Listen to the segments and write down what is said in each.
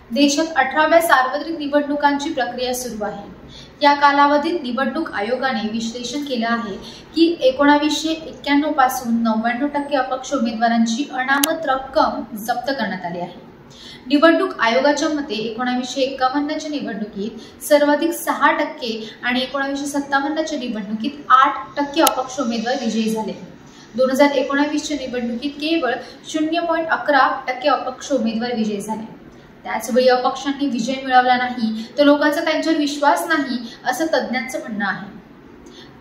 देशात 18व्या सार्वत्रिक निवडणुकांची प्रक्रिया सुरू आहे। या कालावधीत निवडणूक आयोगाने विश्लेषण केलं आहे की 1991 पासून 99% अपक्ष उमेदवारांची अनामत रक्कम जप्त करण्यात आली आहे। निवडणूक आयोगाच्या मते 1951च्या निवडणुकीत सर्वाधिक 6% आणि 1957च्या निवडणुकीत 8% अपक्ष उमेदवार विजयी झाले। 2019च्या निवडणुकीत केवळ 0.11% अपक्ष उमेदवार विजयी झाले। त्याचवेळी अपक्षांनी विजय मिळवला नाही तर लोकांचा त्यांच्यावर विश्वास नाही असं तज्ज्ञांचं म्हणणं आहे।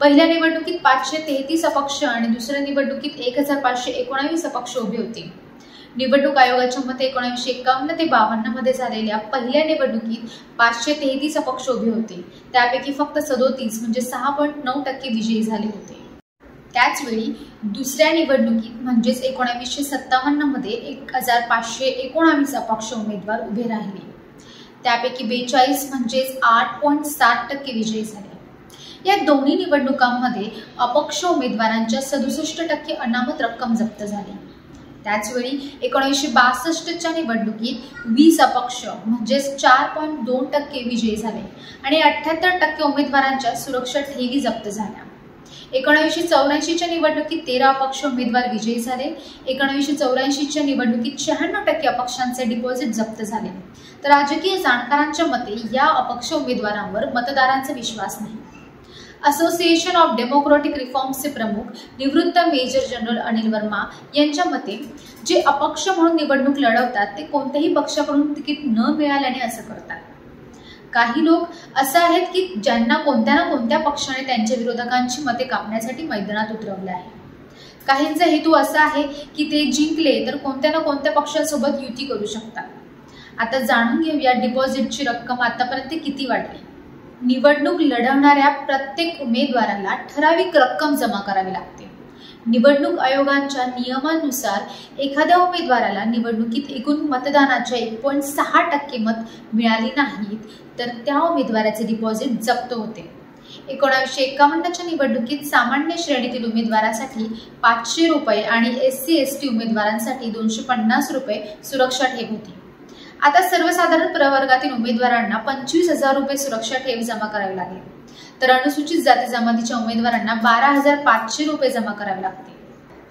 पहिल्या निवडणुकीत 533 अपक्ष आणि दुसऱ्या निवडणुकीत 1519 अपक्ष उभे होते। निवडणूक आयोगाच्या मते 1951 ते 52 मध्ये झालेल्या पहिल्या निवडणुकीत 533 अपक्ष उभे होते, त्यापैकी फक्त 37 म्हणजे 6.9% विजयी झाले होते। त्याचवेळी दुसऱ्या निवडणुकीत म्हणजेच 1957 मध्ये 1519 अपक्ष उमेदवार उभे राहिले, त्यापैकी 42 म्हणजेच 8.7% विजयी झाले। या दोन्ही निवडणुकांमध्ये अपक्ष उमेदवारांच्या 67% अनामत रक्कम जप्त झाली। त्याचवेळी 1962च्या निवडणुकीत 20 अपक्ष म्हणजेच 4.2% विजयी झाले आणि 78% उमेदवारांच्या सुरक्षा ठेवी जप्त झाल्या। 1984च्या निवडणुकीत 13 अपक्ष उमेदवार विजयी झाले। 1984च्या निवडणुकीत 96% अपक्षांचे डिपॉझिट जप्त झाले। तर राजकीय जाणकारांच्या मते या अपक्ष उमेदवारांवर मतदारांचा विश्वास नाही। असोसिएशन ऑफ डेमोक्रेटिक रिफॉर्म्सचे प्रमुख निवृत्त मेजर जनरल अनिल वर्मा यांच्या मते जे अपक्ष म्हणून निवडणूक लढवतात ते कोणत्याही पक्षाकडून तिकीट न मिळाल्याने असं करतात। काही लोक असं आहेत की ज्यांना कोणत्या ना कोणत्या पक्षाने त्यांच्या विरोधकांची मते कापण्यासाठी मैदानात उतरवले आहे। काहींचा हेतू असा आहे की ते जिंकले तर कोणत्या ना कोणत्या पक्षासोबत युती करू शकतात। आता जाणून घेऊया डिपॉझिटची रक्कम आतापर्यंत किती वाढली। निवडणूक लढवणाऱ्या प्रत्येक उमेदवाराला ठराविक रक्कम जमा करावी लागते। निवडणूक आयोगाच्या नियमानुसार एखाद्या उमेदवाराला निवडणुकीत एकूण मतदानाच्या 1.6% मत मिळाली नाहीत तर त्या उमेदवाराचे डिपॉझिट जप्त होते। 1951च्या निवडणुकीत सामान्य श्रेणीतील उमेदवारासाठी 500 रुपये आणि SC/ST उमेदवारांसाठी 250 रुपये सुरक्षा ठेव होती। आता सर्वसाधारण प्रवर्गातील उमेदवारांना 25,000 रुपये सुरक्षा ठेव जमा करावी लागेल, तर अनुसूचित जाती जमातीच्या उमेदवारांना 12,500 रुपये जमा करावे लागते।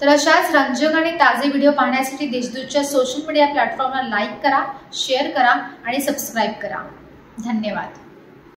तर अशाच रंजक आणि ताजे व्हिडिओ पाहण्यासाठी देशदूतच्या सोशल मीडिया प्लॅटफॉर्मला लाईक करा, शेअर करा आणि सबस्क्राईब करा। धन्यवाद।